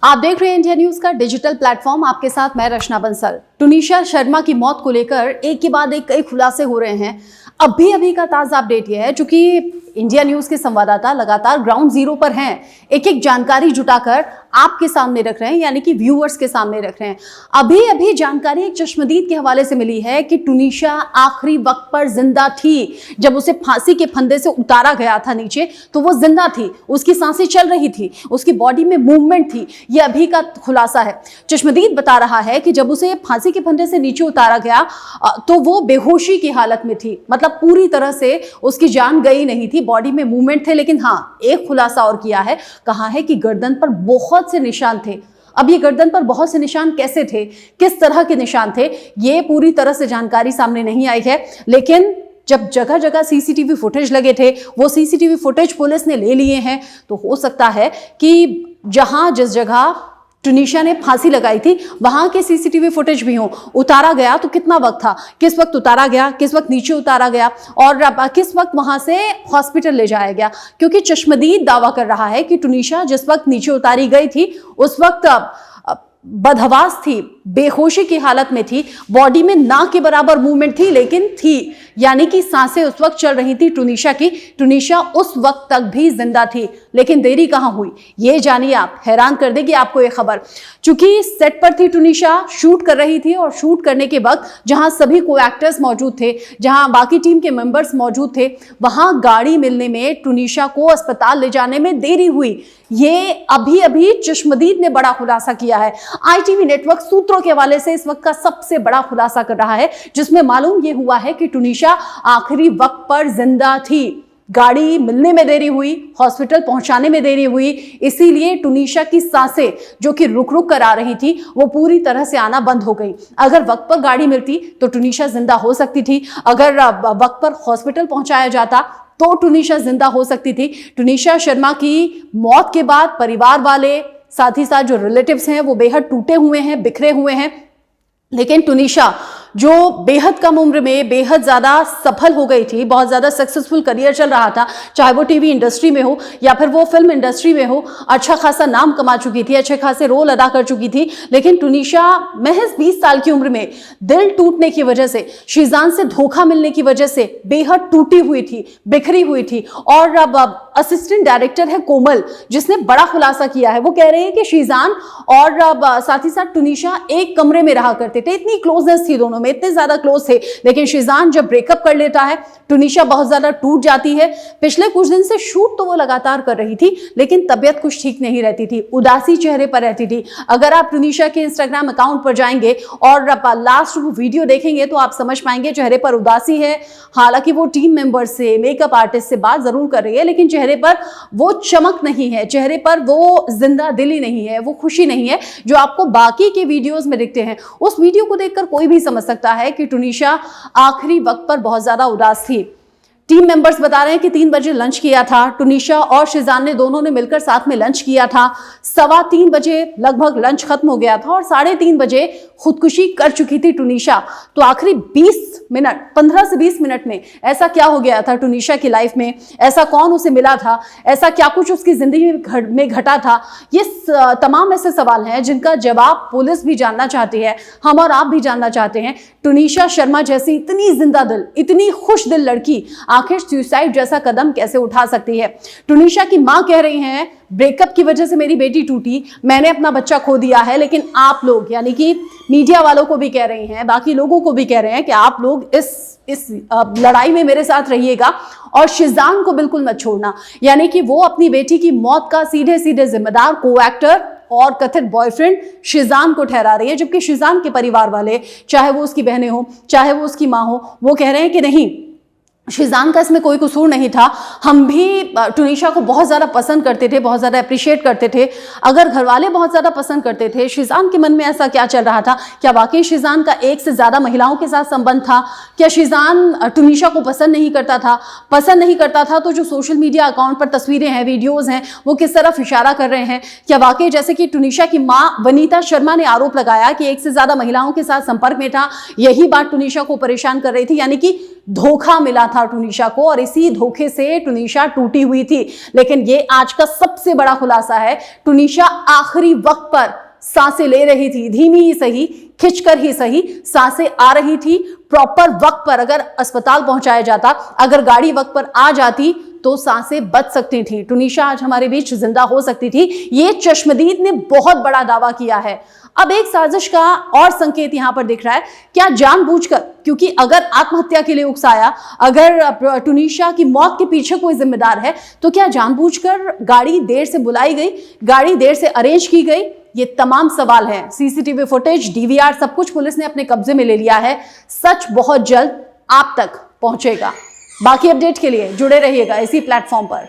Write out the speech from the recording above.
आप देख रहे हैं इंडिया न्यूज का डिजिटल प्लेटफॉर्म। आपके साथ मैं रचना बंसल। टुनीशा शर्मा की मौत को लेकर एक के बाद एक कई खुलासे हो रहे हैं। अभी का ताजा अपडेट यह है, चूंकि इंडिया न्यूज के संवाददाता लगातार ग्राउंड जीरो पर हैं, एक एक जानकारी जुटाकर आपके सामने रख रहे हैं, यानी कि व्यूअर्स के सामने रख रहे हैं। अभी जानकारी एक चश्मदीद के हवाले से मिली है कि टुनीशा आखिरी वक्त पर जिंदा थी। जब उसे फांसी के फंदे से उतारा गया था नीचे, तो वो जिंदा थी, उसकी सांसें चल रही थी, उसकी बॉडी में मूवमेंट थी। यह अभी का खुलासा है। चश्मदीद बता रहा है कि जब उसे फांसी के फंदे से नीचे उतारा गया तो वो बेहोशी की हालत में थी, मतलब पूरी तरह से उसकी जान गई नहीं थी, बॉडी में मूवमेंट थे। लेकिन हाँ, एक खुलासा और किया है, कहा है कि गर्दन पर बहुत से निशान थे। अब ये गर्दन पर बहुत से निशान कैसे थे, किस तरह के निशान थे, ये पूरी तरह से जानकारी सामने नहीं आई है। लेकिन जब जगह जगह सीसीटीवी फुटेज लगे थे, वो सीसीटीवी फुटेज पुलिस ने ले लिए हैं, तो हो सकता है कि जिस जगह टुनीशा ने फांसी लगाई थी वहां के सीसीटीवी फुटेज भी हो। उतारा गया तो कितना वक्त था, किस वक्त उतारा गया, किस वक्त नीचे उतारा गया और किस वक्त वहां से हॉस्पिटल ले जाया गया। क्योंकि चश्मदीद दावा कर रहा है कि टुनीशा जिस वक्त नीचे उतारी गई थी उस वक्त बदहवास थी, बेहोशी की हालत में थी, बॉडी में ना के बराबर मूवमेंट थी, लेकिन थी, यानी कि सांसें उस वक्त चल रही थी टुनीशा की। टुनीशा उस वक्त तक भी जिंदा थी। लेकिन देरी कहां हुई, ये जानिए आप, हैरान कर देगी आपको ये खबर। चूंकि सेट पर थी टुनीशा, शूट कर रही थी, और शूट करने के वक्त जहां सभी को एक्टर्स मौजूद थे, जहां बाकी टीम के मेंबर्स मौजूद थे, वहां गाड़ी मिलने में, टुनीशा को अस्पताल ले जाने में देरी हुई। ये अभी चश्मदीद ने बड़ा खुलासा किया है। ITV नेटवर्क सूत्रों के हवाले से इस वक्त का सबसे बड़ा खुलासा कर रहा है, जिसमें मालूम यह हुआ है कि टुनीशा आखिरी वक्त पर जिंदा थी। गाड़ी मिलने में देरी हुई, हॉस्पिटल पहुंचाने में देरी हुई, इसीलिए टुनीशा की सांसें जो कि रुक कर आ रही थी, वो पूरी तरह से आना बंद हो गई। अगर वक्त पर गाड़ी मिलती तो टुनीशा जिंदा हो सकती थी। अगर वक्त पर हॉस्पिटल पहुंचाया जाता तो टुनीशा जिंदा हो सकती थी। टुनीशा शर्मा की मौत के बाद परिवार वाले, साथ ही साथ जो रिलेटिव्स हैं, वो बेहद टूटे हुए हैं, बिखरे हुए हैं। लेकिन टुनीशा जो बेहद कम उम्र में बेहद ज्यादा सफल हो गई थी, बहुत ज्यादा सक्सेसफुल करियर चल रहा था, चाहे वो टीवी इंडस्ट्री में हो या फिर वो फिल्म इंडस्ट्री में हो, अच्छा खासा नाम कमा चुकी थी, अच्छे खासे रोल अदा कर चुकी थी। लेकिन टुनीशा महज 20 साल की उम्र में दिल टूटने की वजह से, शीजान से धोखा मिलने की वजह से बेहद टूटी हुई थी, बिखरी हुई थी। और अब असिस्टेंट डायरेक्टर है कोमल, जिसने बड़ा खुलासा किया है। वो कह रहे हैं कि शीजान और साथ ही साथ टुनीशा एक कमरे में रहा करते थे, इतनी क्लोजनेस थी दोनों में, इतने ज्यादा क्लोज थे। लेकिन शीजान जब ब्रेकअप कर लेता है, टुनीशा बहुत ज्यादा टूट जाती है। पिछले कुछ दिन से शूट तो वो लगातार कर रही थी, लेकिन तबियत कुछ ठीक नहीं रहती थी, उदासी चेहरे पर रहती थी। अगर आप टुनीशा के इंस्टाग्राम अकाउंट पर जाएंगे और लास्ट वीडियो देखेंगे तो आप समझ पाएंगे चेहरे पर उदासी है। हालांकि वो टीम मेंबर से, मेकअप आर्टिस्ट से बात जरूर कर रही है, लेकिन चेहरे पर वो चमक नहीं है, चेहरे पर वो जिंदा दिली नहीं है, वो खुशी नहीं है जो आपको बाकी के वीडियोस में दिखते हैं। उस वीडियो को देखकर कोई भी समझ सकता है कि टुनीशा आखिरी वक्त पर बहुत ज्यादा उदास थी। टीम मेंबर्स बता रहे हैं कि 3 बजे लंच किया था टुनीशा और शीजान ने, दोनों ने मिलकर साथ में लंच किया था। 3:15 बजे लगभग लंच खत्म हो गया था और 3:30 बजे खुदकुशी कर चुकी थी टुनीशा। तो आखिरी 20 मिनट, 15 से 20 मिनट में ऐसा क्या हो गया था टुनीशा की लाइफ में, ऐसा कौन उसे मिला था, ऐसा क्या कुछ उसकी जिंदगी में घटा था? ये तमाम ऐसे सवाल हैं जिनका जवाब पुलिस भी जानना चाहती है, हम और आप भी जानना चाहते हैं। टुनीशा शर्मा जैसी इतनी जिंदा दिल, इतनी खुश दिल लड़की आखिर सुसाइड जैसा कदम कैसे उठा सकती है? टुनीशा की मां कह रही हैं, ब्रेकअप की वजह से मेरी बेटी टूटी, मैंने अपना बच्चा खो दिया है। लेकिन आप लोग, यानी कि मीडिया वालों को भी कह रही हैं, बाकी लोगों को भी कह रहे हैं कि आप लोग इस लड़ाई में मेरे साथ रहिएगा और शीजान को बिल्कुल मत छोड़ना। यानी कि वो अपनी बेटी की मौत का सीधे जिम्मेदार को एक्टर और कथित बॉयफ्रेंड शीजान को ठहरा रही है। जबकि शीजान के परिवार वाले, चाहे वो उसकी बहनें हो, चाहे वो उसकी मां हो, वो कह रहे हैं कि नहीं, शीजान का इसमें कोई कसूर नहीं था। हम भी टुनीशा को बहुत ज़्यादा पसंद करते थे, बहुत ज़्यादा अप्रिशिएट करते थे। अगर घरवाले बहुत ज़्यादा पसंद करते थे, शीजान के मन में ऐसा क्या चल रहा था? क्या वाकई शीजान का एक से ज़्यादा महिलाओं के साथ संबंध था? क्या शीजान टुनीशा को पसंद नहीं करता था? पसंद नहीं करता था तो जो सोशल मीडिया अकाउंट पर तस्वीरें हैं, वीडियोज़ हैं, वो किस तरफ इशारा कर रहे हैं? क्या वाकई, जैसे कि टुनीशा की माँ वनीता शर्मा ने आरोप लगाया कि एक से ज़्यादा महिलाओं के साथ संपर्क में था, यही बात टुनीशा को परेशान कर रही थी? यानी कि धोखा मिला था टूनिशा को और इसी धोखे से टूनिशा टूटी हुई थी। लेकिन ये आज का सबसे बड़ा खुलासा है, टूनिशा आखिरी वक्त पर सांसें ले रही थी, धीमी ही सही, खिंचकर ही सही, सांसें आ रही थी। प्रॉपर वक्त पर अगर अस्पताल पहुंचाया जाता, अगर गाड़ी वक्त पर आ जाती तो सांसें बच सकती थी, टूनिशा आज हमारे बीच जिंदा हो सकती थी। ये चश्मदीद ने बहुत बड़ा दावा किया है। अब एक साजिश का और संकेत यहां पर दिख रहा है, क्या जानबूझकर, क्योंकि अगर आत्महत्या के लिए उकसाया, अगर टूनिशा की मौत के पीछे कोई जिम्मेदार है, तो क्या जानबूझकर गाड़ी देर से बुलाई गई, गाड़ी देर से अरेंज की गई? ये तमाम सवाल हैं। सीसीटीवी फुटेज, डीवीआर, सब कुछ पुलिस ने अपने कब्जे में ले लिया है। सच बहुत जल्द आप तक पहुंचेगा। बाकी अपडेट के लिए जुड़े रहिएगा इसी प्लेटफॉर्म पर।